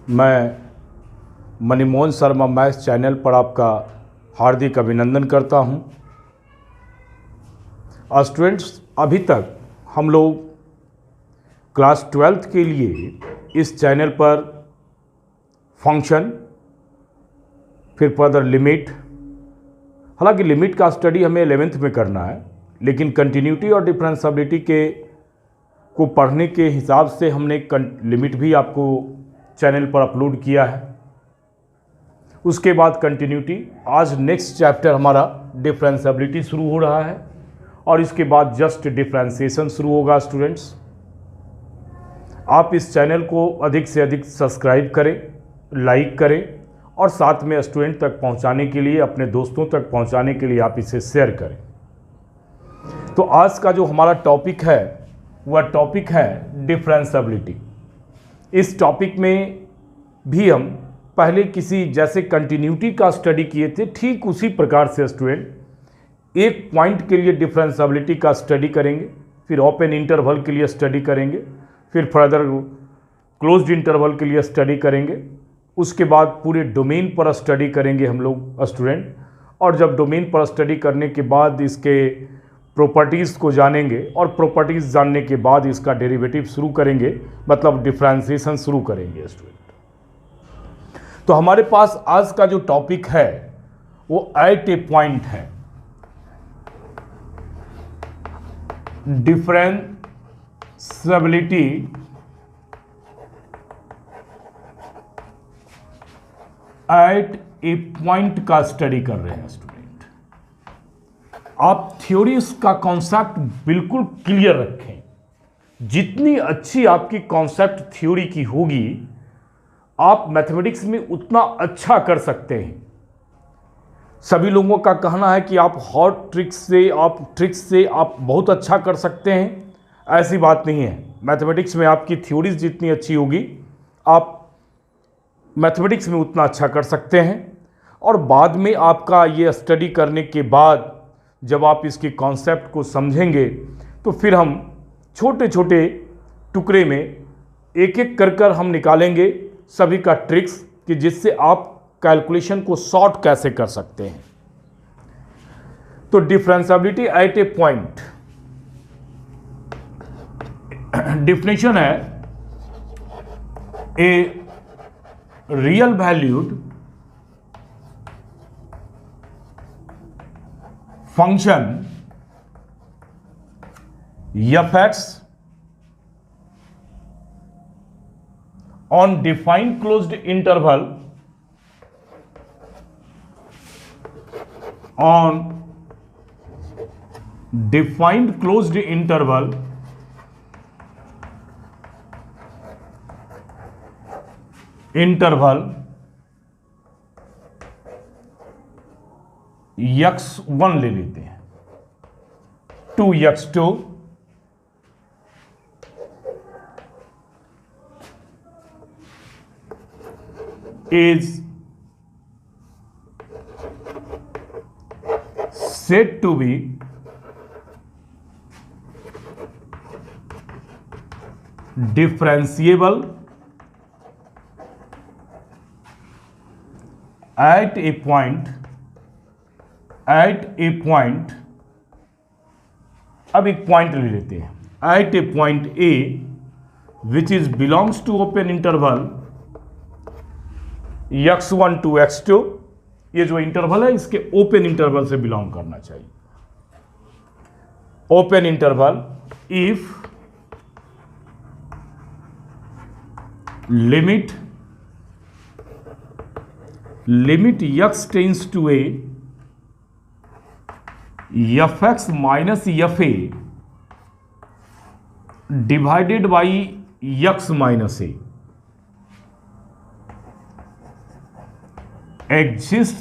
मैं मनीमोहन Sharma maths channel पर आपका हार्दिक अभिनंदन करता हूं। स्टूडेंट्स, अभी तक हम लोग क्लास 12th के लिए इस चैनल पर फंक्शन, फिर फर्दर लिमिट, हालांकि लिमिट का स्टडी हमें 11th में करना है, लेकिन कंटिन्यूटी और डिफरेंशिएबिलिटी को पढ़ने के हिसाब से हमने लिमिट भी आपको चैनल पर अपलोड किया है। उसके बाद कंटिन्यूटी, आज नेक्स्ट चैप्टर हमारा डिफरेंशिएबिलिटी शुरू हो रहा है और इसके बाद जस्ट डिफरेंशिएशन शुरू होगा। स्टूडेंट्स, आप इस चैनल को अधिक से अधिक सब्सक्राइब करें, लाइक करें और साथ में स्टूडेंट तक पहुंचाने के लिए, अपने दोस्तों तक पहुंचाने के लिए आप इसे शेयर करें। तो आज का जो हमारा टॉपिक है वह टॉपिक है डिफरेंशिएबिलिटी। इस टॉपिक में भी हम पहले किसी जैसे कंटिन्यूटी का स्टडी किए थे, ठीक उसी प्रकार से स्टूडेंट एक पॉइंट के लिए डिफरेंशिएबिलिटी का स्टडी करेंगे, फिर ओपन इंटरवल के लिए स्टडी करेंगे, फिर फर्दर क्लोज्ड इंटरवल के लिए स्टडी करेंगे, उसके बाद पूरे डोमेन पर स्टडी करेंगे हम लोग स्टूडेंट। और जब डोमेन पर स्टडी करने के बाद इसके प्रॉपर्टीज़ को जानेंगे और प्रॉपर्टीज़ जानने के बाद इसका डेरिवेटिव शुरू करेंगे, मतलब डिफरेंशिएशन शुरू करेंगे स्टूडेंट। तो हमारे पास आज का जो टॉपिक है वो एट ए पॉइंट है, डिफरेंशिएबिलिटी एट ए पॉइंट का स्टडी कर रहे हैं स्टूडेंट। आप थ्योरीज का कॉन्सेप्ट बिल्कुल क्लियर रखें। जितनी अच्छी आपकी कॉन्सेप्ट थ्योरी की होगी, आप मैथमेटिक्स में उतना अच्छा कर सकते हैं। सभी लोगों का कहना है कि आप हॉट ट्रिक्स से आप बहुत अच्छा कर सकते हैं। ऐसी बात नहीं है। मैथमेटिक्स में आपकी थ्योरीज जितनी अच्छी होगी, आप मैथमेटिक्स में उतना अच्छा कर सकते हैं। और बाद में आपका ये स्टडी करने के बाद जब आप इसके कॉन्सेप्ट को समझेंगे, तो फिर हम छोटे छोटे टुकड़े में एक एक कर हम निकालेंगे सभी का ट्रिक्स, कि जिससे आप कैलकुलेशन को शॉर्ट कैसे कर सकते हैं। तो differentiability at a point, definition है a real valued function f(x) on defined closed interval x1 ले लेते हैं, 2x2 is said to be differentiable at a point, अब एक पॉइंट ले लेते हैं, at a point a which is belongs to open interval x1 to x2। ये जो इंटरवल है इसके ओपन इंटरवल से बिलोंग करना चाहिए। Open interval if limit x tends to a f(x) minus fa divided by x minus a exist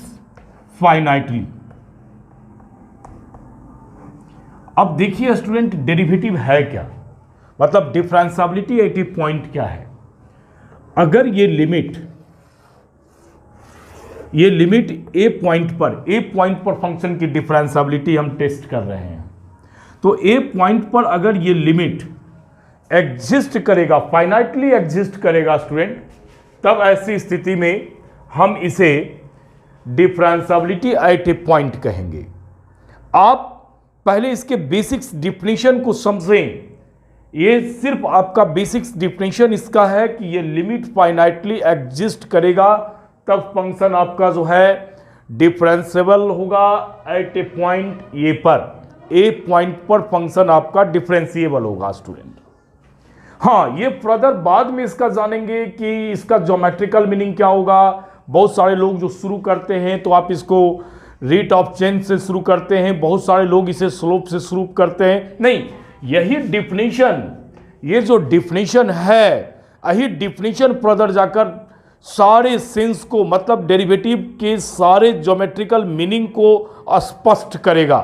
finitely. अब देखिए student, derivative है क्या, मतलब डिफरेंशिएबिलिटी एट ए पॉइंट क्या है। अगर ये लिमिट ए पॉइंट पर फंक्शन की डिफरेंशिएबिलिटी हम टेस्ट कर रहे हैं, तो ए पॉइंट पर अगर ये लिमिट एग्जिस्ट करेगा, फाइनाइटली एग्जिस्ट करेगा स्टूडेंट, तब ऐसी स्थिति में हम इसे डिफरेंशियबिलिटी एट ए पॉइंट कहेंगे। आप पहले इसके बेसिक्स डिफिनीशन को समझें। ये सिर्फ आपका बेसिक्स डिफिनीशन इसका है कि ये लिमिट फाइनाइटली एग्जिस्ट करेगा तब फंक्शन आपका जो है डिफरेंशिएबल होगा एट ए पॉइंट ए पर। ए पॉइंट पर फंक्शन आपका डिफरेंशिएबल होगा स्टूडेंट। हाँ, ये फर्दर बाद में इसका जानेंगे कि इसका ज्योमेट्रिकल मीनिंग क्या होगा। बहुत सारे लोग जो शुरू करते हैं तो आप इसको रेट ऑफ चेंज से शुरू करते हैं, बहुत सारे लोग इसे स्लोप से शुरू करते हैं। नहीं, यही डिफिनीशन, ये जो डिफिनीशन है, यही डिफिनीशन फर्दर जाकर सारे सेंस को, मतलब डेरिवेटिव के सारे ज्योमेट्रिकल मीनिंग को स्पष्ट करेगा।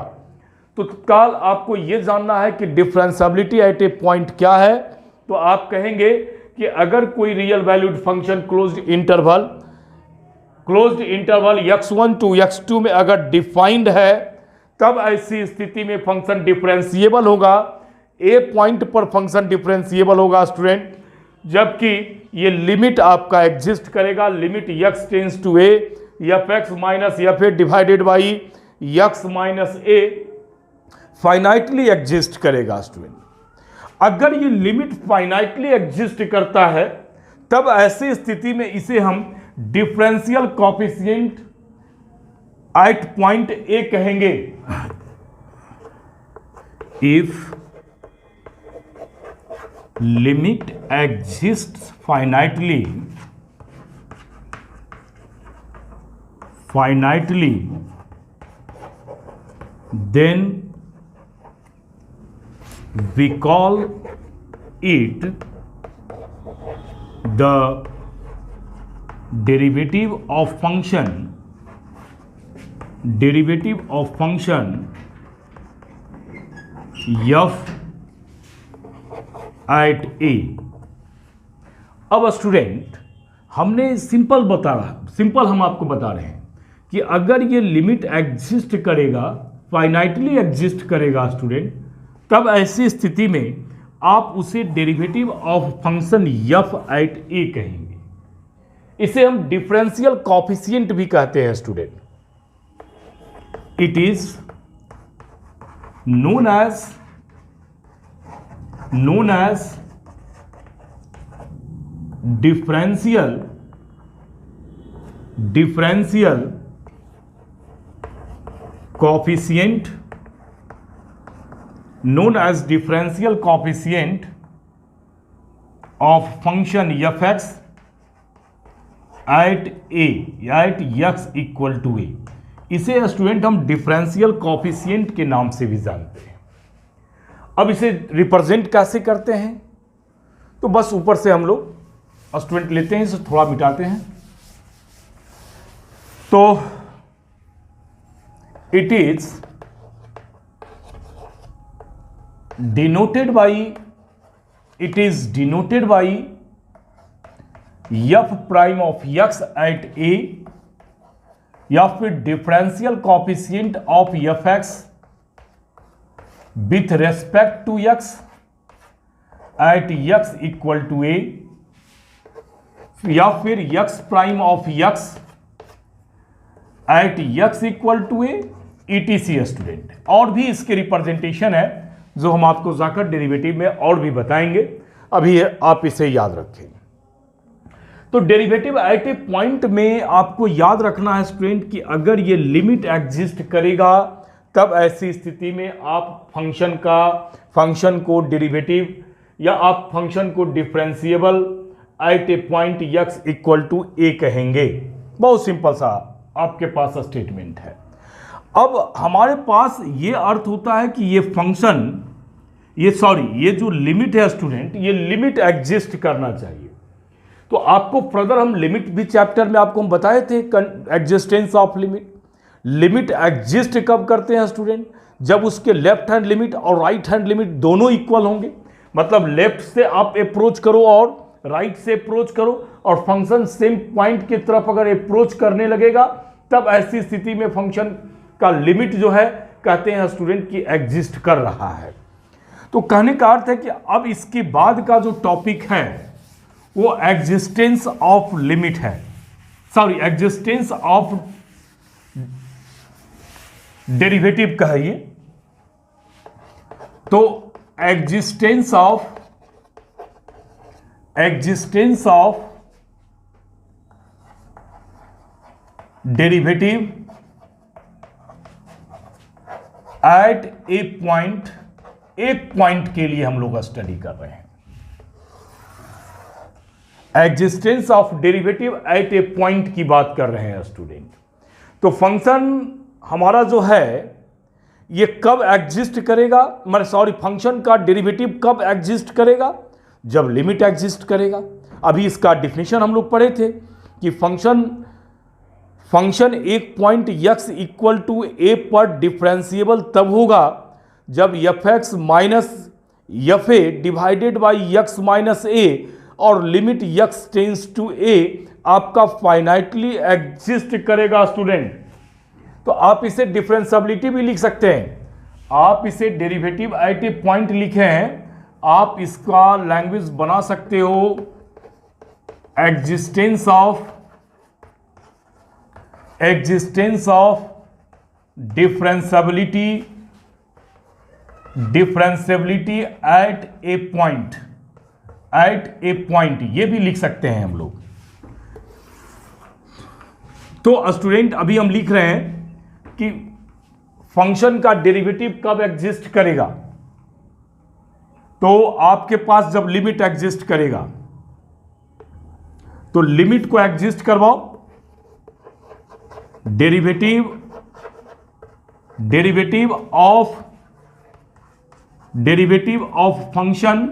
तो तत्काल आपको यह जानना है कि डिफरेंशियबिलिटी एट ए पॉइंट क्या है। तो आप कहेंगे कि अगर कोई real valued function closed interval x1 to x2 में अगर डिफाइंड है तब ऐसी स्थिति में फंक्शन डिफरेंशिएबल होगा। ए पॉइंट पर फंक्शन डिफरेंशिएबल होगा स्टूडेंट, जबकि ये लिमिट आपका एग्जिस्ट करेगा। Limit x tends to a fx minus fa divided by x minus a finitely exist करेगा स्टूडेंट। अगर ये लिमिट फाइनाइटली एग्जिस्ट करता है तब ऐसी स्थिति में इसे हम differential coefficient at point A कहेंगे। If limit exists finitely then we call it the derivative of function f at a। अब स्टूडेंट हमने सिंपल हम आपको बता रहे हैं कि अगर ये लिमिट एग्जिस्ट करेगा, फाइनाइटली एग्जिस्ट करेगा स्टूडेंट, तब ऐसी स्थिति में आप उसे derivative of function f at a कहेंगे। इसे हम डिफरेंशियल कोएफिशिएंट भी कहते हैं student. It is known as differential coefficient of function fx at x equal to a। इसे स्टूडेंट हम डिफरेंशियल कोएफिशिएंट के नाम से भी जानते हैं। अब इसे रिप्रेजेंट कैसे करते हैं, तो बस ऊपर से हम लोग स्टूडेंट लेते हैं, इसे थोड़ा मिटाते हैं। तो it is denoted by f prime of x at a या फिर differential coefficient of fx with respect to x at x equal to a, या फिर x prime of x at x equal to a etc student. और भी इसके representation है जो हम आपको जाकर डेरिवेटिव में और भी बताएंगे, अभी आप इसे याद रखें। तो डेरिवेटिव एट ए पॉइंट में आपको याद रखना है स्टूडेंट कि अगर ये लिमिट एग्जिस्ट करेगा तब ऐसी स्थिति में आप फंक्शन को डेरिवेटिव या आप फंक्शन को differentiable at a point x equal to a कहेंगे। बहुत सिंपल सा आपके पास स्टेटमेंट है। अब हमारे पास ये अर्थ होता है कि ये फंक्शन ये जो लिमिट है स्टूडेंट, ये लिमिट एग्जिस्ट करना चाहिए। तो आपको फर्दर हम लिमिट भी चैप्टर में आपको हम बताए थे, एग्जिस्टेंस ऑफ लिमिट एग्जिस्ट कब करते हैं स्टूडेंट, जब उसके लेफ्ट हैंड लिमिट और राइट हैंड लिमिट दोनों इक्वल होंगे। मतलब लेफ्ट से आप अप्रोच करो और राइट से अप्रोच करो और फंक्शन सेम पॉइंट की तरफ अगर अप्रोच करने लगेगा, तब ऐसी स्थिति में फंक्शन का लिमिट जो है कहते हैं स्टूडेंट कि एग्जिस्ट कर रहा है। तो कहने का अर्थ है कि अब इसके बाद का जो टॉपिक है वो एग्जिस्टेंस ऑफ लिमिट है, सॉरी एग्जिस्टेंस ऑफ डेरिवेटिव का है ये। तो existence of derivative eight a point, एक पॉइंट के लिए हम लोग स्टडी कर रहे हैं। Existence of derivative eight a point की बात कर रहे हैं स्टूडेंट। तो फंक्शन हमारा जो है ये कब एग्जिस्ट करेगा, फंक्शन का डेरिवेटिव कब एग्जिस्ट करेगा, जब लिमिट एग्जिस्ट करेगा। अभी इसका डिफिनेशन हम लोग पढ़े थे कि फंक्शन एक point x equal to A पर डिफरेंशिएबल तब होगा जब F x minus F A divided by X minus A और limit x tends to A आपका फाइनाइटली एग्जिस्ट करेगा स्टूडेंट। तो आप इसे डिफरेंशिएबिलिटी भी लिख सकते हैं, आप इसे डेरिवेटिव एट ए पॉइंट लिखे हैं, आप इसका लैंग्वेज बना सकते हो existence of differentiability at a point, ये भी लिख सकते हैं हम लोग। तो स्टूडेंट अभी हम लिख रहे हैं कि फंक्शन का डेरिवेटिव कब एग्जिस्ट करेगा, तो आपके पास जब लिमिट एग्जिस्ट करेगा, तो लिमिट को एग्जिस्ट करवाओ, derivative of function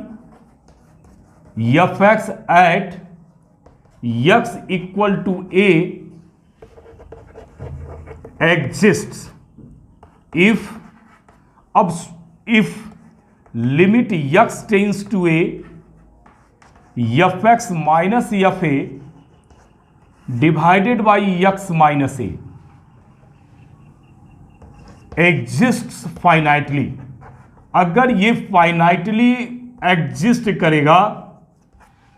f x at x equal to a exists if limit x tends to a fx minus fa divided by x minus a exists finitely। अगर ये finitely exist करेगा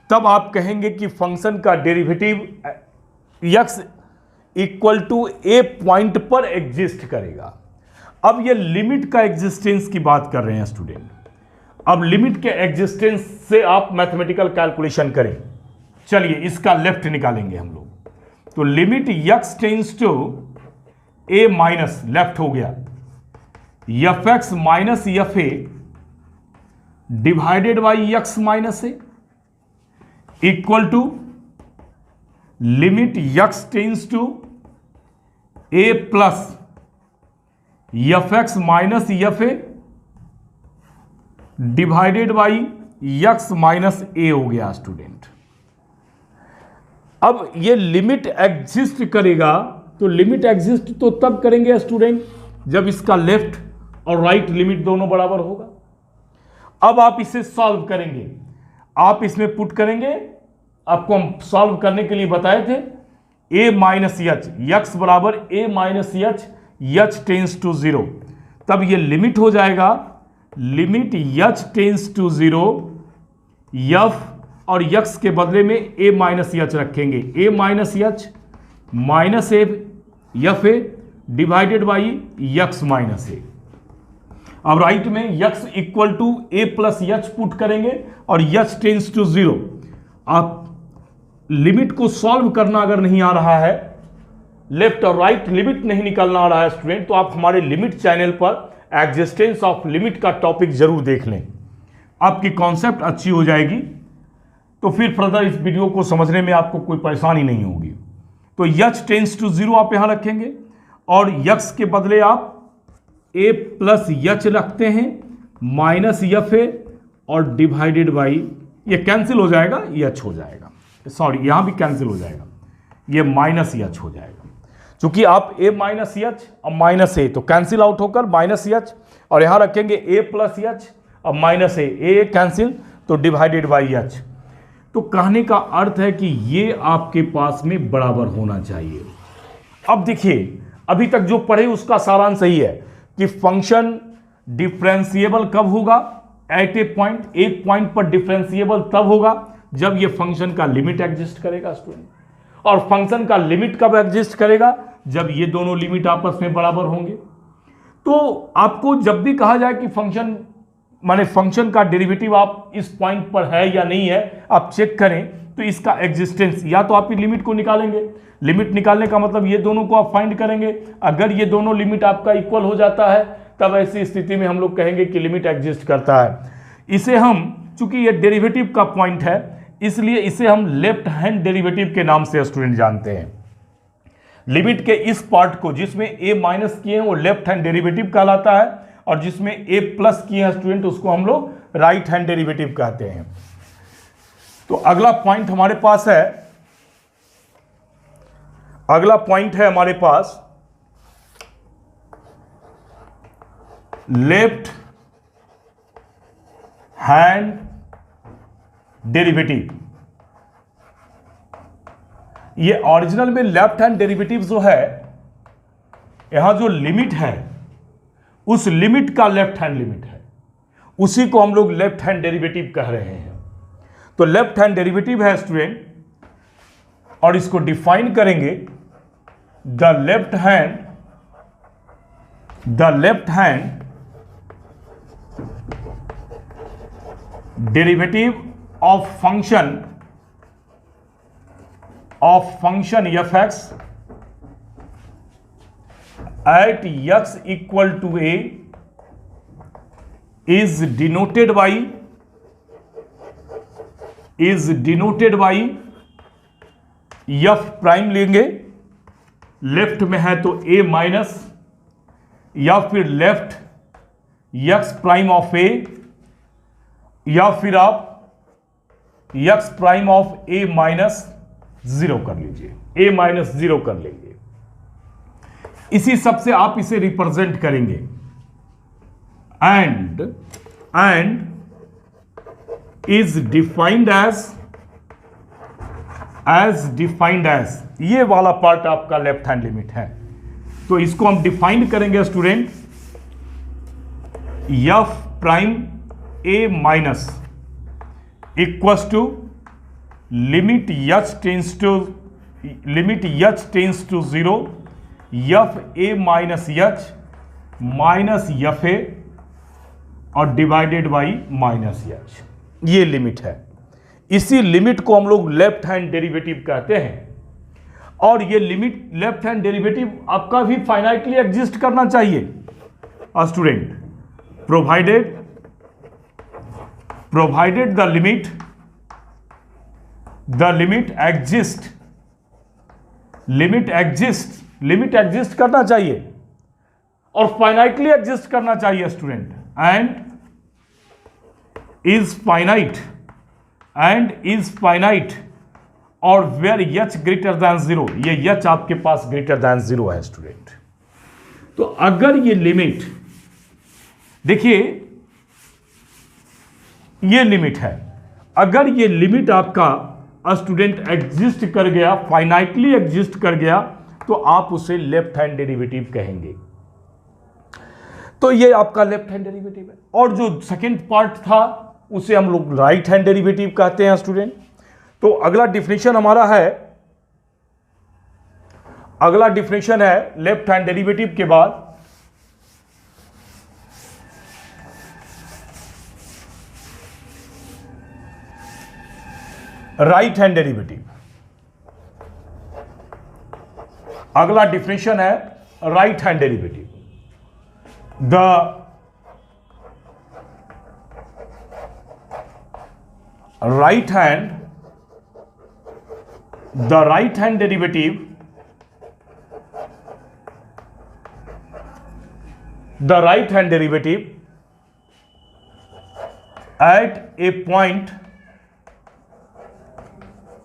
तब आप कहेंगे कि function का derivative x equal to a point पर exist करेगा। अब ये लिमिट का एग्जिस्टेंस की बात कर रहे हैं स्टूडेंट। अब लिमिट के एग्जिस्टेंस से आप मैथमेटिकल कैलकुलेशन करें। चलिए इसका लेफ्ट निकालेंगे हम लोग। तो limit x tends to A minus, left हो गया, F x minus F A divided by X minus A equal to limit x tends to A plus F x minus F A divided by X minus A हो गया student. अब ये limit exist करेगा, तो limit exist तो तब करेंगे student जब इसका लेफ्ट और राइट लिमिट दोनों बराबर होगा। अब आप इसे सॉल्व करेंगे, आप इसमें पुट करेंगे, आपको हम सॉल्व करने के लिए बताए थे a माइनस एच, यक्स बराबर a minus H, H tends to zero, तब ये लिमिट हो जाएगा limit H tends to zero F और यक्स के बदले में a माइनस एच रखेंगे, a minus H minus F A divided by x minus A. अब राइट में X equal to A plus H put करेंगे और एच टेंस टू जीरो। आप लिमिट को सॉल्व करना अगर नहीं आ रहा है, लेफ्ट और राइट लिमिट नहीं निकालना आ रहा है स्टूडेंट, तो आप हमारे लिमिट चैनल पर एग्जिस्टेंस ऑफ लिमिट का टॉपिक जरूर देख लें, आपकी कॉन्सेप्ट अच्छी हो जाएगी। तो फिर फर्दर इस वीडियो को समझने में आपको कोई परेशानी नहीं होगी। तो एच टेंस टू जीरो आप यहां रखेंगे और यक्स के बदले आप ए प्लस एच रखते हैं माइनस एफ ए और डिवाइडेड बाई, ये कैंसिल हो जाएगा, एच हो जाएगा, सॉरी यहां भी कैंसिल हो जाएगा, ये माइनस एच हो जाएगा। चूंकि आप ए माइनस एच और माइनस ए तो कैंसिल आउट होकर माइनस एच, और यहां रखेंगे ए प्लस एच और माइनस ए कैंसिल, तो डिवाइडेड बाई एच। तो कहने का अर्थ है कि ये आपके पास में बराबर होना चाहिए। अब देखिए अभी तक जो पढ़े उसका सारांश सही है कि फंक्शन डिफरेंशिएबल कब होगा, एट ए पॉइंट, एक पॉइंट पर डिफरेंशिएबल तब होगा जब ये फंक्शन का लिमिट एग्जिस्ट करेगा स्टूडेंट। और फंक्शन का लिमिट कब एग्जिस्ट करेगा? जब ये दोनों लिमिट आपस में बराबर होंगे। तो आपको जब भी कहा जाए कि फंक्शन माने फंक्शन का डेरिवेटिव आप इस पॉइंट पर है या नहीं है, आप चेक करें, तो इसका एग्जिस्टेंस या तो आप लिमिट को निकालेंगे, लिमिट निकालने का मतलब ये दोनों को आप फाइंड करेंगे। अगर ये दोनों लिमिट आपका इक्वल हो जाता है तब ऐसी स्थिति में हम लोग कहेंगे कि लिमिट एग्जिस्ट करता है। इसे हम, चूंकि ये डेरिवेटिव का पॉइंट है, इसलिए इसे हम लेफ्ट हैंड डेरिवेटिव के नाम से स्टूडेंट जानते हैं। लिमिट के इस पार्ट को जिसमें ए माइनस किए हैं वो लेफ्ट हैंड डेरिवेटिव कहलाता है, और जिसमें ए प्लस किए हैं स्टूडेंट उसको हम लोग राइट हैंड डेरिवेटिव कहते हैं। तो अगला पॉइंट हमारे पास है, अगला पॉइंट है हमारे पास लेफ्ट हैंड डेरिवेटिव। ये ओरिजिनल में लेफ्ट हैंड डेरिवेटिव जो है, यहां जो लिमिट है उस लिमिट का लेफ्ट हैंड लिमिट है, उसी को हम लोग लेफ्ट हैंड डेरिवेटिव कह रहे हैं। तो लेफ्ट हैंड डेरिवेटिव है स्टूडेंट, और इसको डिफाइन करेंगे the left hand derivative of function f x at x equal to a is denoted by f prime लेंगे, लेफ्ट में है तो a माइनस, या फिर left x prime of a, या फिर आप x prime of a minus 0 कर लीजिए, a माइनस 0 कर लेंगे। इसी सब से आप इसे रिप्रेजेंट करेंगे। एंड इज डिफाइंड एज ये वाला पार्ट आपका लेफ्ट हैंड लिमिट है। तो इसको हम डिफाइन करेंगे student, f prime a minus equals to limit H tends to 0 f a minus H minus F A और डिवाइडेड बाई माइनस एच, ये लिमिट है। इसी लिमिट को हम लोग लेफ्ट हैंड डेरिवेटिव कहते हैं। और ये लिमिट लेफ्ट हैंड डेरिवेटिव आपका भी फाइनाइटली एग्जिस्ट करना चाहिए student, provided the limit exist करना चाहिए और फाइनाइटली एग्जिस्ट करना चाहिए स्टूडेंट। एंड इज फाइनाइट और वेयर एच ग्रेटर दैन 0, ये एच आपके पास ग्रेटर दैन 0 है स्टूडेंट। तो अगर ये लिमिट, देखिए ये लिमिट है, अगर ये लिमिट आपका स्टूडेंट एग्जिस्ट कर गया, फाइनाइटली एग्जिस्ट कर गया, तो आप उसे लेफ्ट हैंड डेरिवेटिव कहेंगे। तो ये आपका लेफ्ट हैंड डेरिवेटिव है। और जो सेकंड पार्ट था उसे हम लोग राइट हैंड डेरिवेटिव कहते हैं स्टूडेंट। तो अगला डिफिनेशन हमारा है, अगला डिफिनेशन है लेफ्ट हैंड डेरिवेटिव के बाद राइट हैंड डेरिवेटिव। अगला डिफिनेशन है right hand derivative. The right hand derivative, the right hand derivative at a point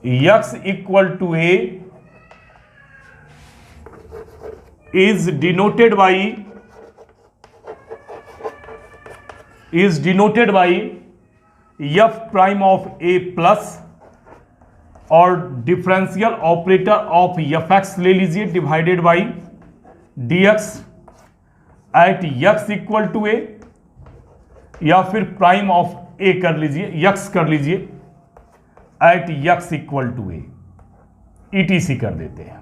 x equal to a is denoted by f prime of a plus और differential operator of fx ले लीजिए divided by dx at x equal to a, या फिर prime of a कर लीजिए, x कर लीजिए at X equal to A, ETC कर देते हैं,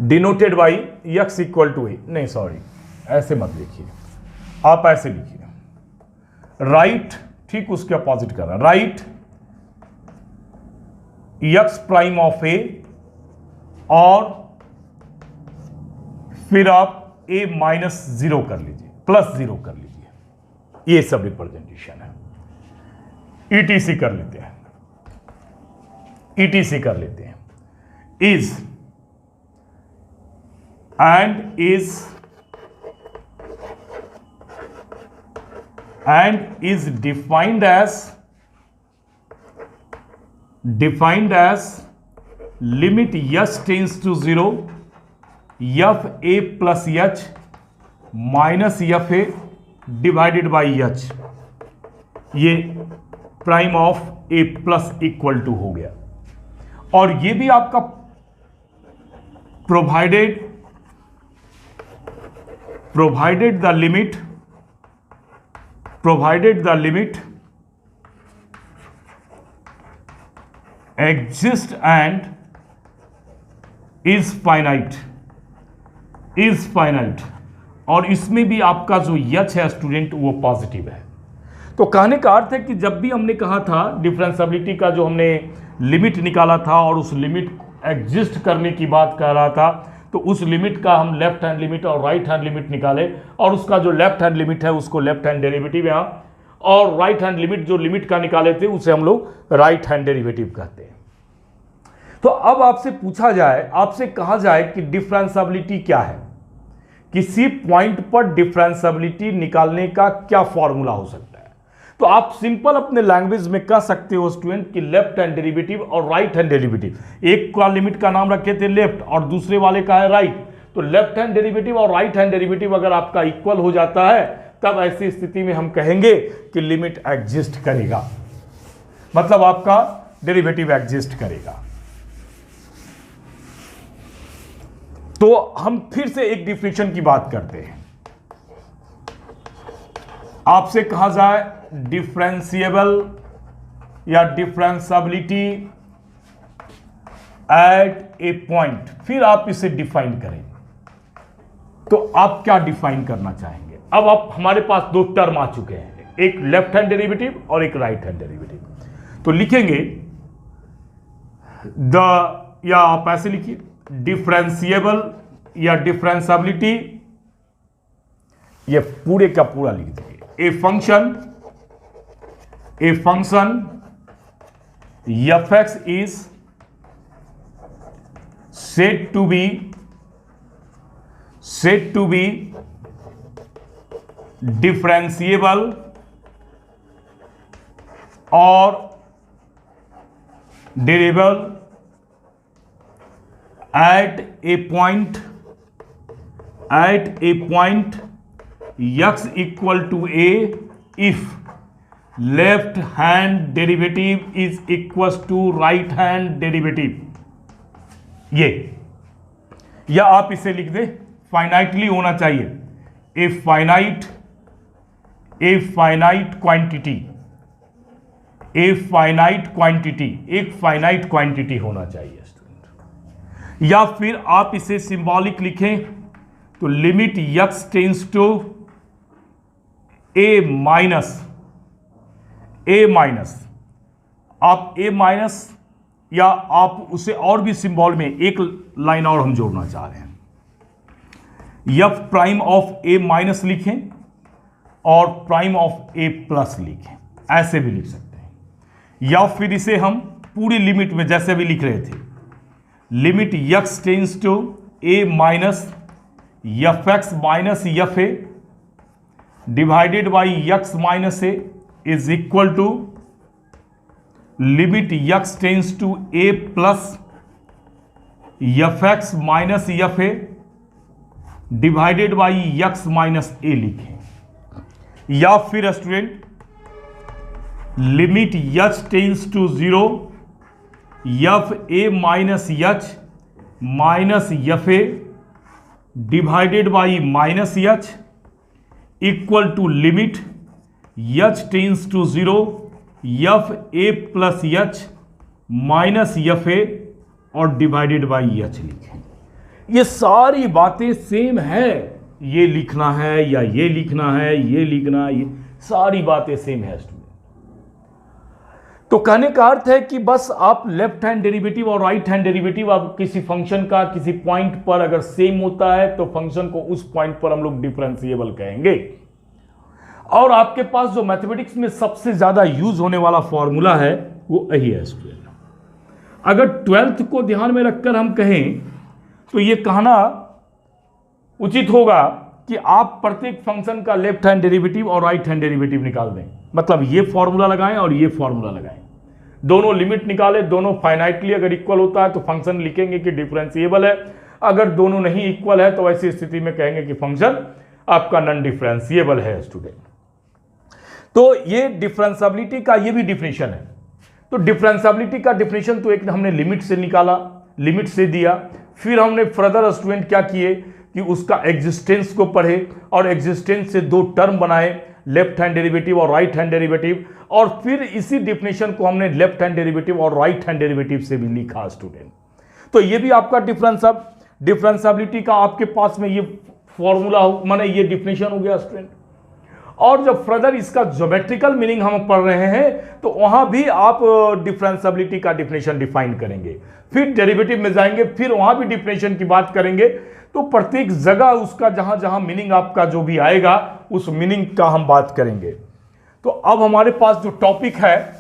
denoted by X equal to A, नहीं सॉरी ऐसे मत लिखिए, आप ऐसे लिखिए, राइट, ठीक उसके अपोजिट कर रहा है, राइट यक्स प्राइम ऑफ ए, और फिर आप ए माइनस 0 कर लीजिए, प्लस 0 कर लीजिए, ये सब रिप्रेजेंटेशन है। ETC कर लेते हैं, ETC कर लेते हैं, is and is defined as limit h tends to 0 f a plus h minus f a divided by h, ये prime of a plus equal to हो गया। और ये भी आपका provided the limit exists and is finite, और इसमें भी आपका जो यच है स्टूडेंट वो पॉजिटिव है। तो कहने का अर्थ है कि जब भी हमने कहा था डिफरेंशियबिलिटी का जो हमने लिमिट निकाला था और उस लिमिट एग्जिस्ट करने की बात कर रहा था, तो उस लिमिट का हम लेफ्ट हैंड लिमिट और राइट हैंड लिमिट निकाले, और उसका जो लेफ्ट हैंड लिमिट है उसको लेफ्ट हैंड डेरिवेटिव यहाँ, और राइट हैंड लिमिट जो लिमिट का निकाले थे उसे हम लोग राइट हैंड डेरिवेटिव कहते हैं। तो अब आपसे पूछा जाए, आपसे कहा जाए कि डिफरेंशियबिलिटी क्या है, किसी पॉइंट पर डिफरेंशियबिलिटी निकालने का क्या फॉर्मूला हो सकता है, तो आप सिंपल अपने लैंग्वेज में कह सकते हो स्टूडेंट कि लेफ्ट हैंड डेरिवेटिव और राइट हैंड डेरिवेटिव, एक का लिमिट का नाम रखे थे लेफ्ट और दूसरे वाले का है राइट, तो लेफ्ट हैंड डेरिवेटिव और राइट हैंड डेरिवेटिव अगर आपका इक्वल हो जाता है, तब ऐसी स्थिति में हम कहेंगे कि लिमिट एग्जिस्ट करेगा, मतलब आपका डेरिवेटिव एग्जिस्ट करेगा। तो हम फिर से एक डिफिनेशन की बात करते हैं, आपसे कहा जाए डिफरेंशिएबल या डिफरेंशियबिलिटी एट ए पॉइंट, फिर आप इसे डिफाइन करें, तो आप क्या डिफाइन करना चाहेंगे। अब आप हमारे पास दो टर्म आ चुके हैं, एक लेफ्ट हैंड डेरिवेटिव और एक राइट हैंड डेरिवेटिव, तो लिखेंगे या आप ऐसे लिखिए डिफरेंशिएबल या डिफरेंशियबिलिटी, ये पूरे का पूरा लिख दीजिए, a function f(x) is said to be differentiable or derivable at a point x equal to a if left hand derivative is equal to right hand derivative, ये, या आप इसे लिख दे फाइनाइटली होना चाहिए, ए फाइनाइट क्वांटिटी, एक finite quantity होना चाहिए स्टूडेंट। या फिर आप इसे सिंबॉलिक लिखें तो limit x tends to A minus, आप ए माइनस, या आप उसे और भी सिंबल में एक लाइन और हम जोड़ना चाह रहे हैं, F prime of A minus लिखें और प्राइम ऑफ ए प्लस लिखें, ऐसे भी लिख सकते हैं। या फिर इसे हम पूरी लिमिट में जैसे भी लिख रहे थे, limit x tends to A minus f x minus F A divided by x minus a is equal to limit x tends to a plus fx minus fa divided by x minus a लिखें। या फिर student limit h tends to 0 f a minus h minus f a divided by minus h equal to limit h tends to 0 F A plus H minus F A और divided by H लिखें। ये सारी बातें same है, ये लिखना है या ये लिखना है, ये लिखना है, ये सारी बातें सेम है स्टूडेंट। तो कहने का अर्थ है कि बस आप लेफ्ट हैंड डेरिवेटिव और राइट हैंड डेरिवेटिव आप किसी फंक्शन का किसी पॉइंट पर अगर सेम होता है तो फंक्शन को उस पॉइंट पर हम लोग डिफरेंशिएबल कहेंगे। और आपके पास जो मैथमेटिक्स में सबसे ज्यादा यूज होने वाला फॉर्मूला है वो यही है स्टूडेंट। अगर 12th को ध्यान में रखकर हम कहें तो ये कहना उचित होगा कि आप प्रत्येक फंक्शन का लेफ्ट हैंड डेरिवेटिव और राइट हैंड डेरिवेटिव निकाल दें। मतलब ये फॉर्मूला लगाएं और ये फॉर्मूला लगाएं, दोनों लिमिट निकालें, दोनों फाइनाइटली अगर इक्वल होता है तो फंक्शन लिखेंगे कि डिफरेंशिएबल है, अगर दोनों नहीं इक्वल है तो ऐसी स्थिति में कहेंगे कि फंक्शन आपका नॉन डिफरेंशिएबल है स्टूडेंट। तो ये डिफरेंशिएबिलिटी का ये भी डिफिनेशन है। तो डिफरेंशिएबिलिटी का डिफिनेशन तो एक हमने लिमिट से निकाला, लिमिट से दिया, फिर हमने फर्दर स्टूडेंट क्या किए कि उसका एग्जिस्टेंस को पढ़े और एग्जिस्टेंस से दो टर्म बनाए, लेफ्ट हैंड डेरिवेटिव और राइट हैंड डेरिवेटिव, और फिर इसी डिफिनेशन को हमने लेफ्ट हैंड डेरिवेटिव और राइट हैंड डेरिवेटिव से भी लिखा स्टूडेंट। तो ये भी आपका डिफरेंशिएबिलिटी का आपके पास में ये फॉर्मूला माने ये डिफिनेशन हो गया स्टूडेंट। और जब फर्दर इसका ज्योमेट्रिकल मीनिंग हम पढ़ रहे हैं तो वहां भी आप डिफरेंशिएबिलिटी का डिफिनेशन डिफाइन करेंगे, फिर डेरिवेटिव में जाएंगे, फिर वहां भी डिफिनेशन की बात करेंगे। तो प्रत्येक जगह उसका जहां जहां मीनिंग आपका जो भी आएगा उस मीनिंग का हम बात करेंगे। तो अब हमारे पास जो टॉपिक है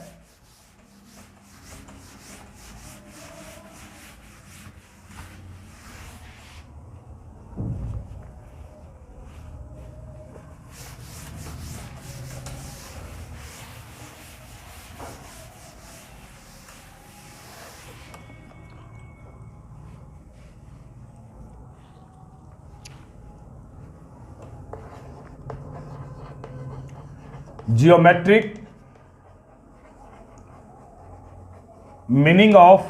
geometric meaning of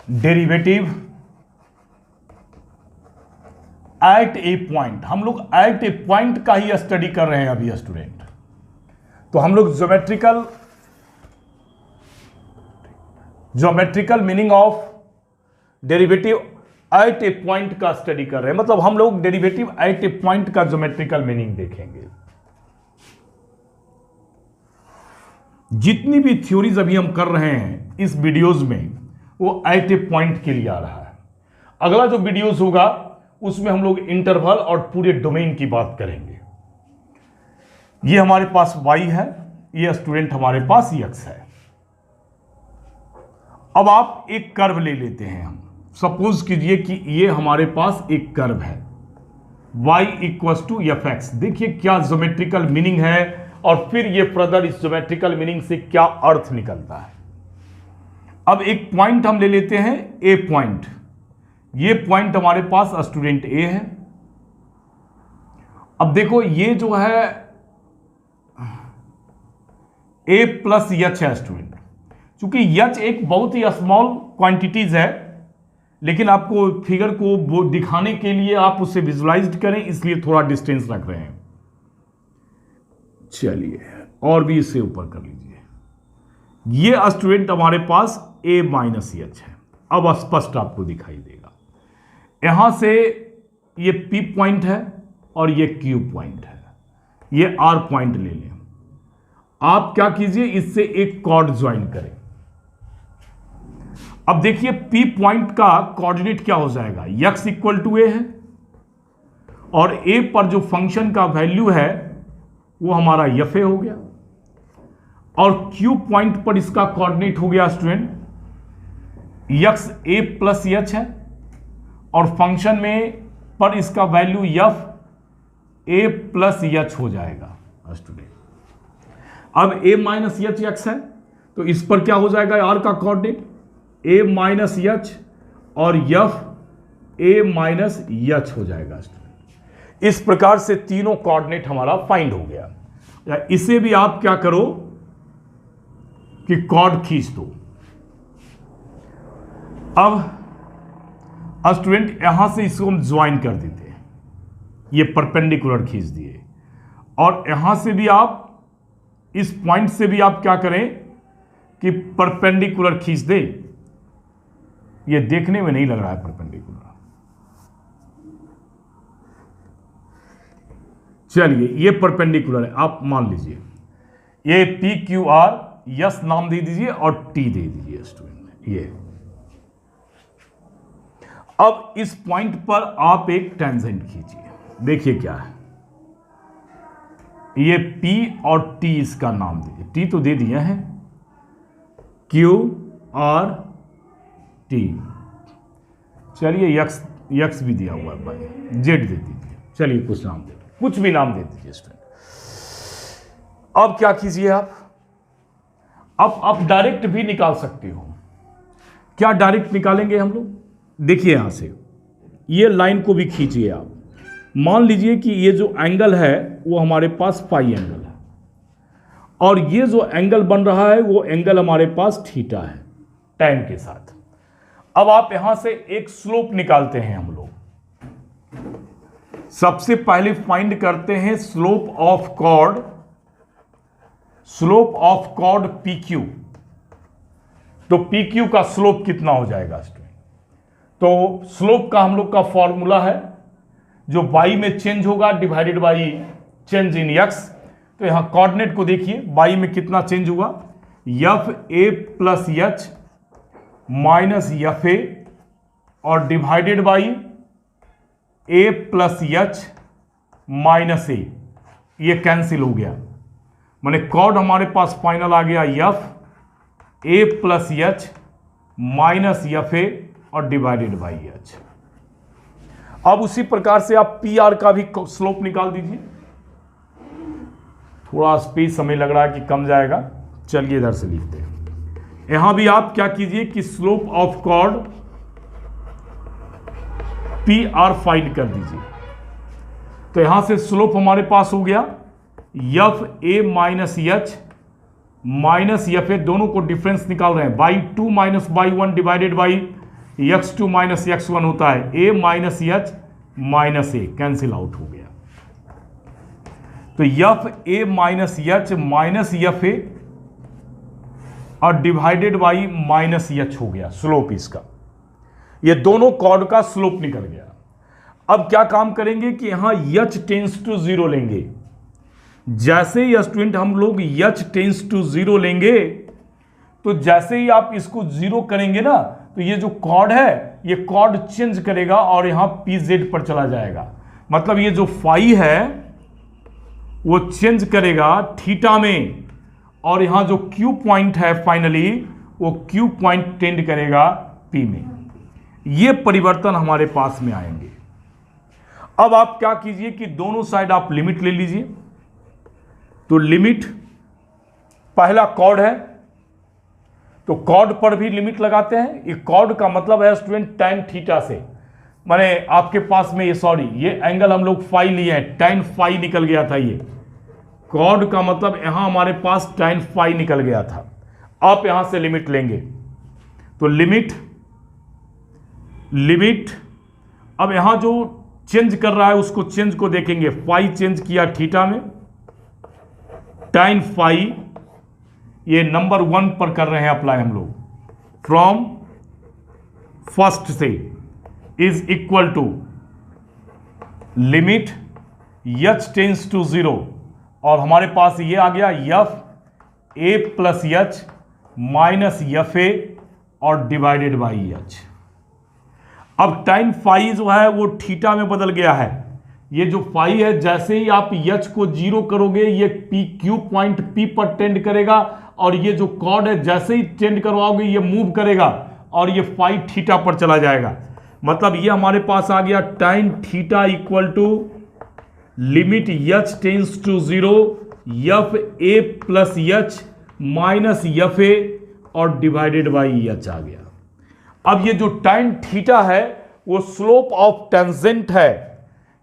derivative eight a point. हम लोग एट ए पॉइंट का ही स्टडी कर रहे हैं अभी स्टूडेंट। तो हम लोग geometrical meaning of derivative eight a point का स्टडी कर रहे हैं। मतलब हम लोग डेरिवेटिव एट ए पॉइंट का ज्योमेट्रिकल मीनिंग देखेंगे। जितनी भी थ्योरीज अभी हम कर रहे हैं इस वीडियोज में वो एट ए पॉइंट के लिए आ रहा है। अगला जो वीडियोज होगा उसमें हम लोग इंटरवल और पूरे डोमेन की बात करेंगे। ये हमारे पास y है, ये स्टूडेंट हमारे पास x है। अब आप एक कर्व ले लेते हैं, हम सपोज कीजिए कि ये हमारे पास एक कर्व है y equals to f x. देखिए क्या ज्योमेट्रिकल मीनिंग है और फिर ये फर्दर इस ज्योमेट्रिकल मीनिंग से क्या अर्थ निकलता है। अब एक पॉइंट हम ले लेते हैं ए पॉइंट। ये पॉइंट हमारे पास स्टूडेंट ए है। अब देखो ये जो है ए प्लस एच है स्टूडेंट। चूंकि एच एक बहुत ही स्मॉल क्वांटिटीज है, लेकिन आपको फिगर को वो दिखाने के लिए आप उसे विजुलाइज करें, इसलिए थोड़ा डिस्टेंस रख रहे हैं। चलिए और भी इससे ऊपर कर लीजिए। ये स्टूडेंट हमारे पास a माइनस एच है। अब स्पष्ट आपको दिखाई देगा। यहां से ये P पॉइंट है और ये Q पॉइंट है, ये R पॉइंट ले लें। आप क्या कीजिए, इससे एक कॉर्ड ज्वाइन करें। अब देखिए P पॉइंट का कोऑर्डिनेट क्या हो जाएगा, x इक्वल टू a है और a पर जो फंक्शन का वैल्यू है वो हमारा एफ हो गया, और Q पॉइंट पर इसका कोऑर्डिनेट हो गया student x a plus H है, और फंक्शन में पर इसका value F a plus H हो जाएगा स्टूडेंट। अब a माइनस एच एक्स है तो इस पर क्या हो जाएगा, r का कोऑर्डिनेट a माइनस एच और एफ a माइनस एच हो जाएगा स्टूडेंट। इस प्रकार से तीनों कोऑर्डिनेट हमारा फाइंड हो गया। या इसे भी आप क्या करो कि कॉर्ड खींच दो। अब स्टूडेंट यहां से इसको हम ज्वाइन कर देते हैं, ये परपेंडिकुलर खींच दिए, और यहां से भी आप इस पॉइंट से भी आप क्या करें कि परपेंडिकुलर खींच दे। ये देखने में नहीं लग रहा है परपेंडिकुलर। चलिए ये परपेंडिकुलर है, आप मान लीजिए ये पी क्यू आर यस नाम दे दीजिए और टी दे दीजिए स्टूडेंट। ये अब इस पॉइंट पर आप एक टेंजेंट खींचिए, देखिए क्या है। ये P और T इसका नाम दीजिए, T तो दे दिया है, Q और T। चलिए यक्स भी दिया हुआ है भाई, Z दे दीजिए। चलिए कुछ नाम दे, कुछ भी नाम दे दीजिए स्टूडेंट। अब क्या कीजिए आप डायरेक्ट भी निकाल सकते हो। क्या डायरेक्ट निकालेंगे हम लोग? देखिए यहां से ये लाइन को भी खींचिए आप। मान लीजिए कि ये जो एंगल है वो हमारे पास पाई एंगल है और ये जो एंगल बन रहा है वो एंगल हमारे पास थीटा है tan के साथ। अब आप यहां से एक स्लोप निकालते हैं हम लोग। सबसे पहले फाइंड करते हैं स्लोप ऑफ कॉर्ड PQ। तो PQ का स्लोप कितना हो जाएगा स्टूडेंट? तो स्लोप का हम लोग का फॉर्मूला है जो y में चेंज होगा divided by change in x। तो यहां कोऑर्डिनेट को देखिए, y में कितना चेंज हुआ, F A plus H minus F A और divided by A plus H minus A. ये कैंसिल हो गया, माने कॉर्ड हमारे पास फाइनल आ गया f A plus H minus F A और डिवाइडेड बाई एच। अब उसी प्रकार से आप पी आर का भी स्लोप निकाल दीजिए। थोड़ा स्पेस हमें लग रहा है कि कम जाएगा, चलिए इधर से लिखते हैं। यहां भी आप क्या कीजिए कि slope of chord P R find कर दीजिए। तो यहां से स्लोप हमारे पास हो गया f a minus H minus F A, दोनों को डिफरेंस निकाल रहे हैं, by 2 minus by 1 divided by x2 minus x1 होता है a minus H minus A, cancel out हो गया। तो F a minus H minus F A और डिवाइडेड बाई माइनस एच हो गया स्लोप इसका। ये दोनों कॉर्ड का स्लोप निकल गया। अब क्या काम करेंगे कि यहां h टेंस टू 0 लेंगे। जैसे ही स्टूडेंट हम लोग h टेंस टू 0 लेंगे तो जैसे ही आप इसको 0 करेंगे ना, तो ये जो कॉर्ड है ये कॉर्ड चेंज करेगा और यहां PZ पर चला जाएगा। मतलब ये जो फाई है वो चेंज करेगा थीटा में और यहां जो Q पॉइंट है फाइनली वो Q पॉइंट टेंड करेगा P में। ये परिवर्तन हमारे पास में आएंगे। अब आप क्या कीजिए कि दोनों साइड आप लिमिट ले लीजिए। तो लिमिट, पहला कॉर्ड है तो कॉर्ड पर भी लिमिट लगाते हैं। ये कॉर्ड का मतलब है स्टूडेंट tan थीटा से, माने आपके पास में ये एंगल हम लोग फाई लिए हैं, tan फाई निकल गया था। ये कॉर्ड का मतलब यहां हमारे पास tan फाई निकल गया था। आप यहां से लिमिट लेंगे तो लिमिट अब यहां जो चेंज कर रहा है उसको चेंज को देखेंगे। फाई चेंज किया थीटा में, tan फाई ये नंबर 1 पर कर रहे हैं अप्लाई हम लोग, फ्रॉम फर्स्ट से is equal to limit h tends to 0 और हमारे पास ये आ गया f A plus H minus F A और डिवाइडेड बाई एच। अब tan फाई जो है वो थीटा में बदल गया है। ये जो फाई है जैसे ही आप h को 0 करोगे ये Q पॉइंट P पर टेंड करेगा और ये जो कॉर्ड है जैसे ही टेंड करवाओगे ये मूव करेगा और ये फाई थीटा पर चला जाएगा। मतलब ये हमारे पास आ गया tan theta equal to limit h tends to 0 f A plus H minus F A और डिवाइडेड बाई एच आ गया। अब ये जो tan थीटा है वो स्लोप ऑफ टेंजेंट है।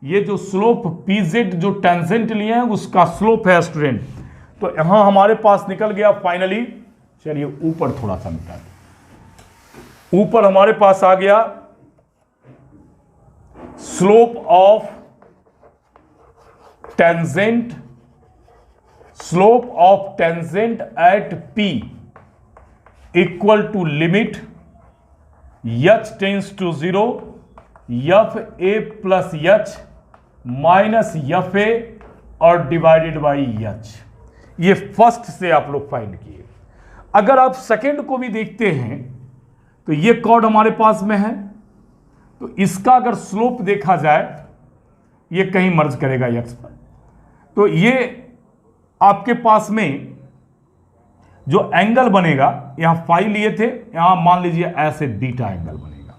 ये जो स्लोप PZ जो टेंजेंट लिए हैं उसका स्लोप है स्टूडेंट। तो यहां हमारे पास निकल गया फाइनली, चलिए ऊपर थोड़ा सा निकाल, ऊपर हमारे पास आ गया slope of tangent slope of tangent at P equal to limit h tends to 0 f A plus H minus F A और डिवाइडेड बाई एच। ये फर्स्ट से आप लोग फाइंड किए। अगर आप सेकेंड को भी देखते हैं तो ये कॉर्ड हमारे पास में है, तो इसका अगर स्लोप देखा जाए, ये कहीं मर्ज करेगा एक्स पर, तो ये आपके पास में जो एंगल बनेगा, यहां फाई लिए थे, यहां मान लीजिए ऐसे बीटा एंगल बनेगा।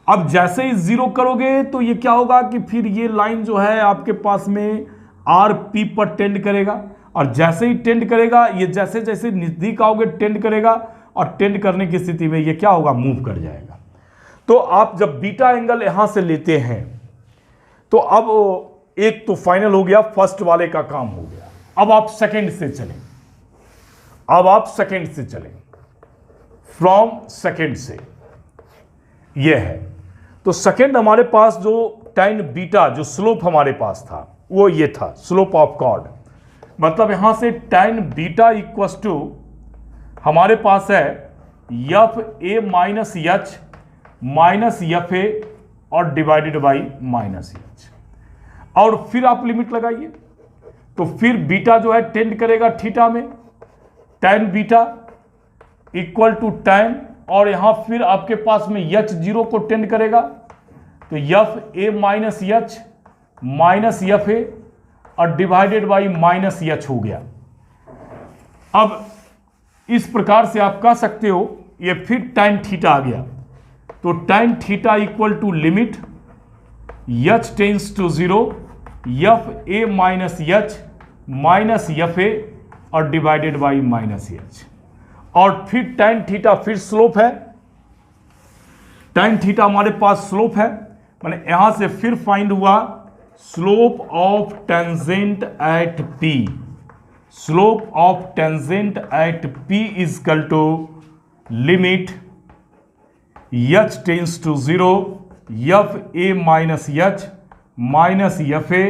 अब जैसे ही जीरो करोगे तो ये क्या होगा कि फिर ये लाइन जो है आपके पास में आर पी पर टेंड करेगा, और जैसे ही टेंड करेगा, ये जैसे जैसे नजदीक आओगे टेंड करेगा, और टेंड करने की स्थिति में ये क्या होगा, मूव कर जाएगा। तो आप जब बीटा एंगल यहां से लेते हैं तो अब एक तो फाइनल हो गया, फर्स्ट वाले का काम हो गया। अब आप सेकंड से चलें, फ्रॉम सेकंड से ये है। तो सेकंड हमारे पास जो tan बीटा जो स्लोप हमारे पास था वो ये था, स्लोप ऑफ कॉर्ड। मतलब यहां से tan बीटा इक्वस टू हमारे पास है F a minus H minus F A और डिवाइडेड बाई माइनस एच। और फिर आप लिमिट लगाइए, तो फिर बीटा जो है टेंड करेगा थीटा में, tan beta equal to tan, और यहां फिर आपके पास में एच जीरो को टेंड करेगा, तो F a minus H minus F A और डिवाइडेड बाई माइनस एच हो गया। अब इस प्रकार से आप कह सकते हो, ये फिर tan थीटा आ गया, तो tan theta equal to limit H tends to 0 f a minus H minus F A और डिवाइडेड बाई माइनस एच। और फिर tan थीटा फिर स्लोप है, tan थीटा हमारे पास स्लोप है, माने यहां से फिर फाइंड हुआ slope of tangent at P। Slope of tangent at P is equal to limit h tends to 0 f a minus H minus F A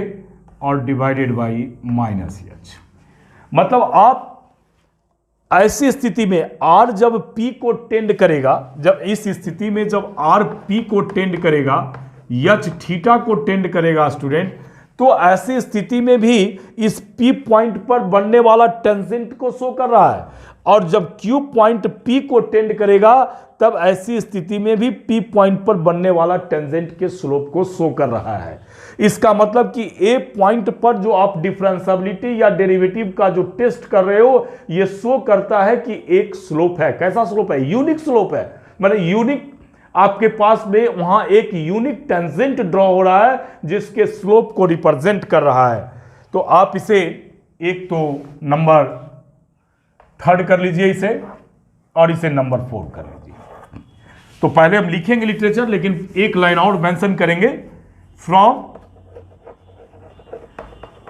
और डिवाइडेड बाई माइनस एच। मतलब आप ऐसी स्थिति में R जब P को tend करेगा, जब इस स्थिति में जब R P को टेंड करेगा, H थीटा को टेंड करेगा स्टूडेंट, तो ऐसी स्थिति में भी इस P पॉइंट पर बनने वाला टेंजेंट को शो कर रहा है, और जब Q पॉइंट P को टेंड करेगा तब ऐसी स्थिति में भी P पॉइंट पर बनने वाला टेंजेंट के स्लोप को शो कर रहा है। इसका मतलब कि A पॉइंट पर जो आप डिफरेंशिएबिलिटी या डेरिवेटिव का जो टेस्ट कर रहे हो, ये शो करता है कि एक स्लोप है। कैसा स्लोप है? यूनिक स्लोप है। मतलब यूनिक, आपके पास में वहां एक यूनिक टेंजेंट ड्रॉ हो रहा है जिसके स्लोप को रिप्रेजेंट कर रहा है। तो आप इसे एक तो नंबर 3 कर लीजिए इसे, और इसे नंबर 4 कर लीजिए। तो पहले हम लिखेंगे लिटरेचर, लेकिन एक लाइन और मेंशन करेंगे, फ्रॉम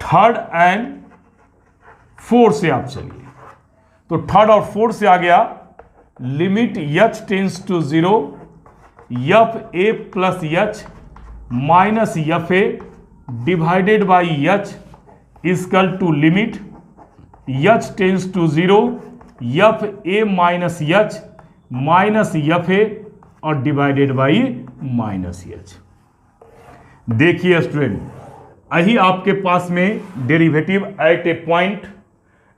3rd and 4 से आप चलिए। तो 3rd और 4 से आ गया limit h tends to 0 f A plus H minus F A divided by h equal to limit h tends to 0 f a minus H minus F A और divided by minus h. देखिए student, यही आपके पास में derivative eight a point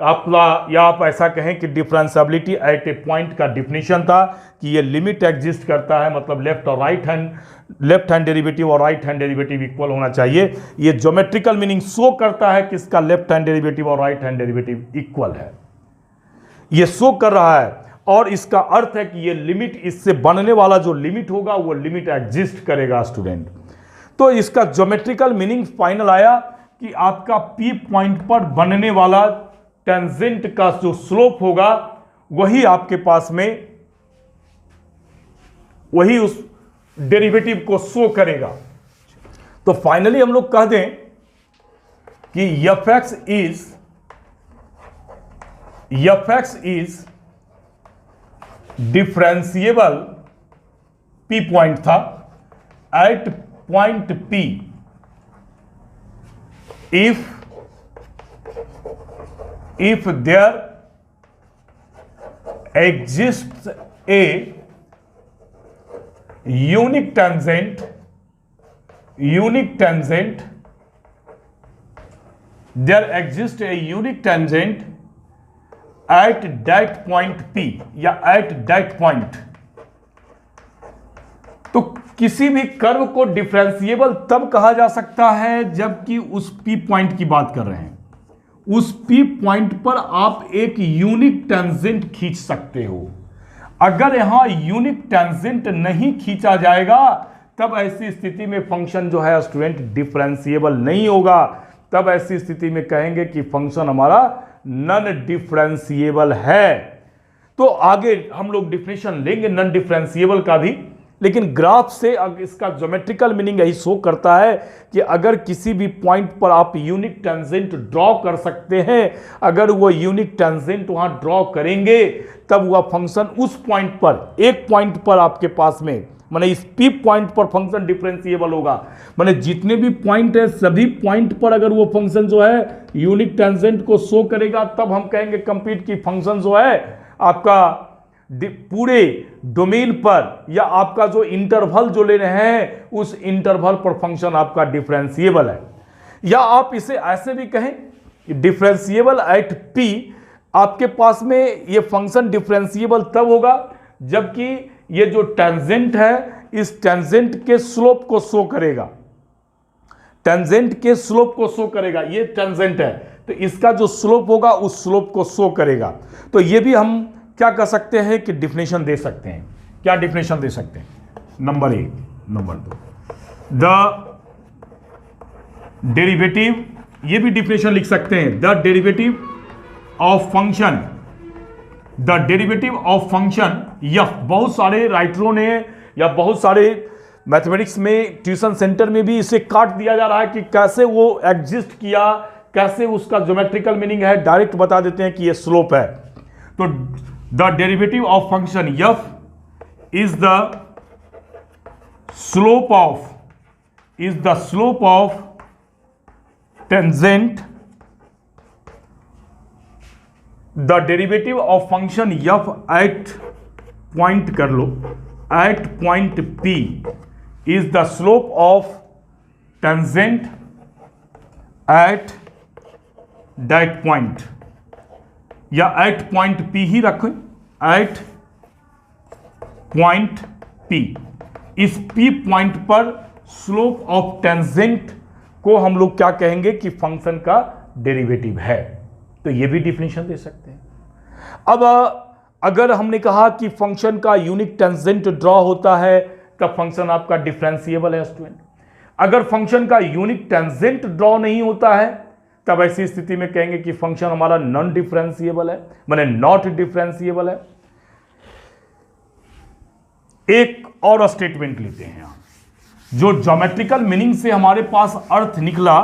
या आप ऐसा कहें कि डिफरेंशिएबिलिटी एट ए पॉइंट का डिफिनीशन था कि ये लिमिट एग्जिस्ट करता है, मतलब लेफ्ट हैंड डेरिवेटिव और राइट हैंड डेरिवेटिव इक्वल होना चाहिए। ये ज्योमेट्रिकल मीनिंग शो करता है कि इसका लेफ्ट हैंड डेरिवेटिव और राइट हैंड डेरिवेटिव इक्वल है, ये शो कर रहा है। और इसका अर्थ है कि ये लिमिट, इससे बनने वाला जो लिमिट होगा वो लिमिट एग्जिस्ट करेगा स्टूडेंट। तो इसका ज्योमेट्रिकल मीनिंग फाइनल आया कि आपका P पॉइंट पर बनने वाला टेंजेंट का जो स्लोप होगा वही आपके पास में वही उस डेरिवेटिव को शो करेगा। तो फाइनली हम लोग कह दें कि fx is differentiable, P point था, at point P if if there exists a unique tangent, there exists a unique tangent at that point P या at that point, तो किसी भी कर्व को डिफरेंशिएबल तब कहा जा सकता है जबकि उस P पॉइंट की बात कर रहे हैं। उस P पॉइंट पर आप एक यूनिक टेंजेंट खींच सकते हो। अगर यहां यूनिक टेंजेंट नहीं खींचा जाएगा तब ऐसी स्थिति में फंक्शन जो है स्टूडेंट डिफरेंशिएबल नहीं होगा। तब ऐसी स्थिति में कहेंगे कि फंक्शन हमारा नॉन डिफरेंशिएबल है। तो आगे हम लोग डिफिनेशन लेंगे नॉन डिफरेंशिएबल का भी, लेकिन ग्राफ से इसका ज्योमेट्रिकल मीनिंग यही शो करता है कि अगर किसी भी पॉइंट पर आप यूनिक टेंजेंट ड्रॉ कर सकते हैं, अगर वो यूनिक टेंजेंट वहां ड्रॉ करेंगे तब वह फंक्शन उस पॉइंट पर, एक पॉइंट पर आपके पास में, माने इस P पॉइंट पर फंक्शन डिफरेंशिएबल होगा। माने जितने भी पॉइंट है सभी पॉइंट पर अगर वो फंक्शन जो है यूनिक टेंजेंट को शो करेगा तब हम कहेंगे कंप्लीट की फंक्शन जो है आपका पूरे डोमेन पर या आपका जो इंटरवल जो ले रहे हैं उस इंटरवल पर फंक्शन आपका डिफरेंशिएबल है। या आप इसे ऐसे भी कहें डिफरेंशिएबल एट P, आपके पास में ये फंक्शन डिफरेंशिएबल तब होगा जबकि ये जो टेंजेंट है इस टेंजेंट के स्लोप को शो करेगा, टेंजेंट के स्लोप को शो करेगा। ये टेंजेंट है तो इसका जो स्लोप होगा उस स्लोप को शो करेगा। तो ये भी हम क्या कर सकते हैं कि डिफिनेशन दे सकते हैं। क्या डिफिनेशन दे सकते हैं? नंबर 1, नंबर 2 द डेरिवेटिव, ये भी डिफिनेशन लिख सकते हैं, the derivative of function, the derivative of function F. बहुत सारे राइटरों ने या बहुत सारे मैथमेटिक्स में ट्यूशन सेंटर में भी इसे काट दिया जा रहा है कि कैसे वो एग्जिस्ट किया, कैसे उसका ज्योमेट्रिकल मीनिंग है, डायरेक्ट बता देते हैं कि ये स्लोप है। तो the derivative of function F is the slope of tangent, the derivative of function F at point कर लो, at point P is the slope of tangent at that point, या एट पॉइंट P ही रखें, at point P। इस P point पर slope of tangent को हम लोग क्या कहेंगे कि फंक्शन का डेरिवेटिव है। तो ये भी डिफिनेशन दे सकते हैं। अब अगर हमने कहा कि फंक्शन का यूनिक टेंजेंट ड्रॉ होता है तब फंक्शन आपका डिफरेंशिएबल है स्टूडेंट। अगर फंक्शन का यूनिक टेंजेंट ड्रॉ नहीं होता है तब ऐसी स्थिति में कहेंगे कि फंक्शन हमारा नॉन डिफरेंशिएबल है, माने नॉट डिफरेंशिएबल है। एक और स्टेटमेंट लेते हैं यहां, जो ज्योमेट्रिकल मीनिंग से हमारे पास अर्थ निकला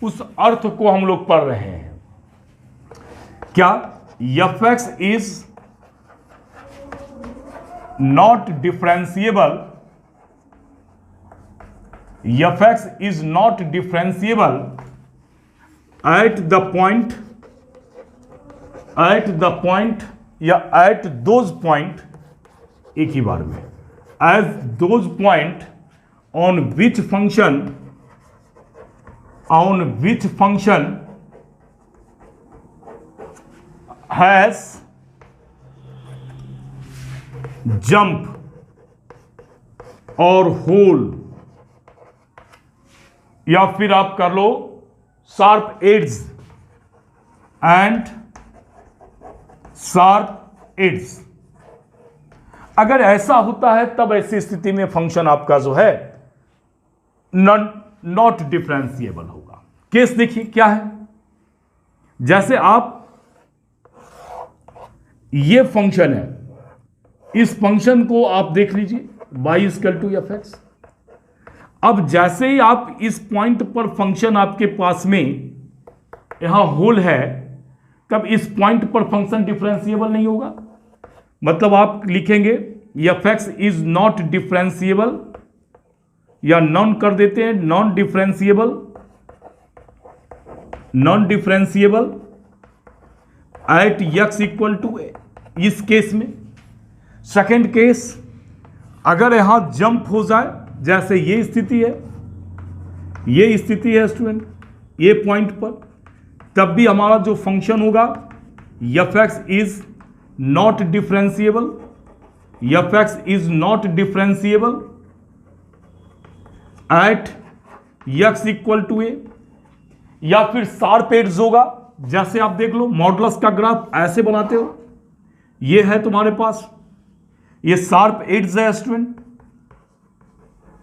उस अर्थ को हम लोग पढ़ रहे हैं। क्या? fx is not differentiable, fx is not differentiable at the point या एट दोज पॉइंट, एक ही बार में, as those point on which function has jump और होल, या फिर आप कर लो sharp edges and sharp edges. अगर ऐसा होता है तब ऐसी स्थिति में फंक्शन आपका जो है नॉट डिफरेंशिएबल होगा। केस देखिए क्या है, जैसे आप ये फंक्शन है, इस फंक्शन को आप देख लीजिए y इक्वल टू fx। अब जैसे ही आप इस पॉइंट पर फंक्शन आपके पास में यहां होल है तब इस पॉइंट पर फंक्शन डिफरेंशिएबल नहीं होगा। मतलब आप लिखेंगे fx इज नॉट डिफरेंशिएबल, या नॉन कर देते हैं, non differentiable at X equal to A, इस केस में। सेकेंड केस, अगर यहां जंप हो जाए, जैसे ये स्थिति है, ये स्थिति है स्टूडेंट, ये पॉइंट पर, तब भी हमारा जो फंक्शन होगा F X is not differentiable, F X is not differentiable at X equal to A, या फिर शार्प एड्स होगा। जैसे आप देख लो मॉडुलस का ग्राफ ऐसे बनाते हो, ये है तुम्हारे पास, ये शार्प एड्स है स्टूडेंट,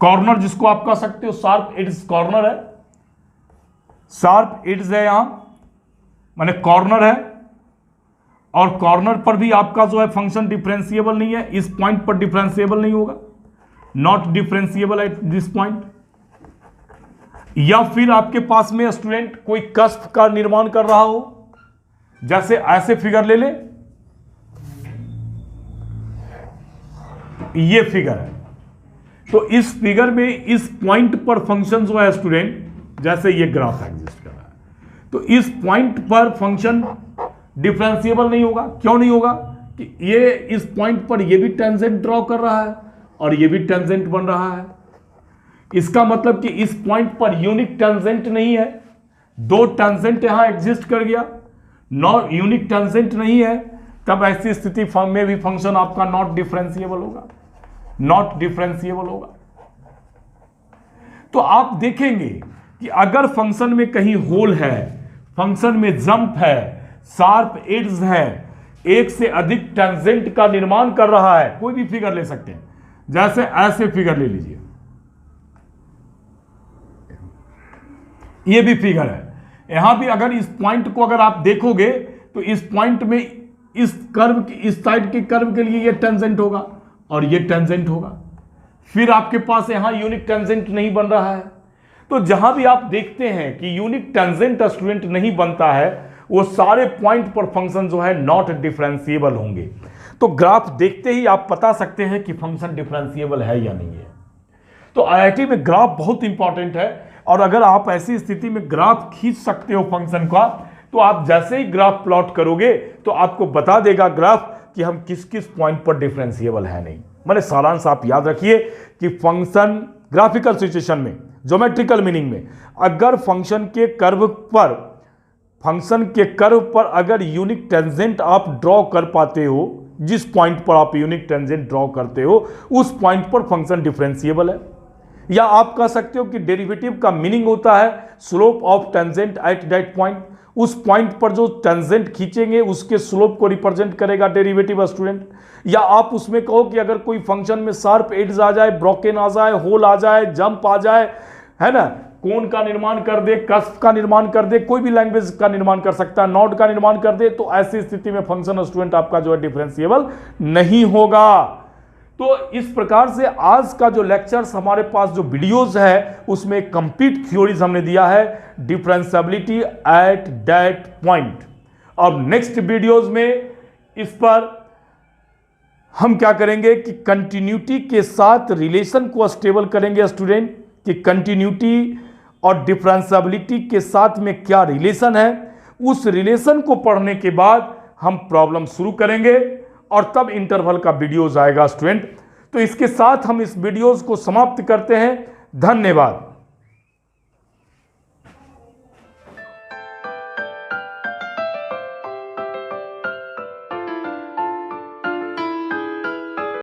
कॉर्नर जिसको आप कह सकते हो, शार्प एड्स कॉर्नर है, शार्प एड्स है यहां, माने कॉर्नर है, और कॉर्नर पर भी आपका जो है फंक्शन डिफरेंशिएबल नहीं है, इस पॉइंट पर डिफरेंशिएबल नहीं होगा, not differentiable at this point. या फिर आपके पास में स्टूडेंट कोई कस्प का निर्माण कर रहा हो, जैसे ऐसे फिगर ले ले, ये फिगर है, तो इस फिगर में इस पॉइंट पर फंक्शन जो है स्टूडेंट, जैसे ये ग्राफ एग्जिस्ट कर रहा है, तो इस पॉइंट पर फंक्शन डिफरेंशिएबल नहीं होगा। क्यों नहीं होगा? कि ये इस पॉइंट पर ये भी टेंजेंट ड्रॉ कर रहा है और ये भी टेंजेंट बन रहा है। इसका मतलब कि इस पॉइंट पर यूनिक टेंजेंट नहीं है, दो टेंजेंट यहां एग्जिस्ट कर गया, नॉन यूनिक टेंजेंट नहीं है, तब ऐसी स्थिति में भी फंक्शन आपका नॉट डिफरेंशिएबल होगा, नॉट डिफरेंशिएबल होगा। तो आप देखेंगे कि अगर फंक्शन में कहीं होल है, फंक्शन में जंप है, शार्प एड्स है, एक से अधिक टेंजेंट का निर्माण कर रहा है, कोई भी फिगर ले सकते हैं, जैसे ऐसे फिगर ले लीजिए, ये भी फिगर है, यहां भी अगर इस पॉइंट को अगर आप देखोगे तो इस पॉइंट में इस कर्व की, इस साइड के कर्व के लिए ये टेंजेंट होगा और ये टेंजेंट होगा, फिर आपके पास यहां यूनिक टेंजेंट नहीं बन रहा है। तो जहां भी आप देखते हैं कि यूनिक टेंजेंट स्टूडेंट नहीं बनता है, वो सारे पॉइंट पर फंक्शन जो है नॉट डिफरेंशिएबल होंगे। तो ग्राफ देखते ही आप बता सकते हैं कि फंक्शन डिफरेंशिएबल है या नहीं है। तो आईआईटी में ग्राफ बहुत इंपॉर्टेंट है, और अगर आप ऐसी स्थिति में ग्राफ खींच सकते हो फंक्शन का, तो आप जैसे ही ग्राफ प्लॉट करोगे तो आपको बता देगा ग्राफ कि हम किस किस पॉइंट पर डिफरेंशिएबल है नहीं। मैंने सारांश आप याद रखिए कि फंक्शन ग्राफिकल सिचुएशन में, ज्योमेट्रिकल मीनिंग में, अगर फंक्शन के कर्व पर अगर यूनिक टेंजेंट आप ड्रॉ कर पाते हो, जिस पॉइंट पर आप यूनिक टेंजेंट ड्रॉ करते हो उस पॉइंट पर फंक्शन डिफरेंशिएबल है। या आप कह सकते हो कि डेरिवेटिव का मीनिंग होता है slope of tangent at that point, उस पॉइंट पर जो टेंजेंट खींचेंगे उसके स्लोप को रिप्रेजेंट करेगा डेरिवेटिव स्टूडेंट। या आप उसमें कहो कि अगर कोई फंक्शन में शार्प एड्स आ जाए, ब्रोकन आ जाए, होल आ जाए, जंप आ जाए, है ना, कोन का निर्माण कर दे, कस्प का निर्माण कर दे, कोई भी लैंग्वेज का निर्माण कर सकता है, नॉड का निर्माण कर दे, तो ऐसी स्थिति में फंक्शन स्टूडेंट आपका जो है डिफरेंशिएबल नहीं होगा। तो इस प्रकार से आज का जो लेक्चर्स हमारे पास जो वीडियोस है उसमें कंप्लीट थ्योरीज हमने दिया है डिफरेंशिएबिलिटी एट दैट पॉइंट। अब नेक्स्ट वीडियोस में इस पर हम क्या करेंगे कि कंटिन्यूटी के साथ रिलेशन को स्टेबल करेंगे स्टूडेंट, कि कंटिन्यूटी और डिफरेंशिएबिलिटी के साथ में क्या रिलेशन है। उस रिलेशन को पढ़ने के बाद हम प्रॉब्लम शुरू करेंगे और तब इंटरवल का वीडियोज आएगा स्टूडेंट। तो इसके साथ हम इस वीडियोज को समाप्त करते हैं। धन्यवाद।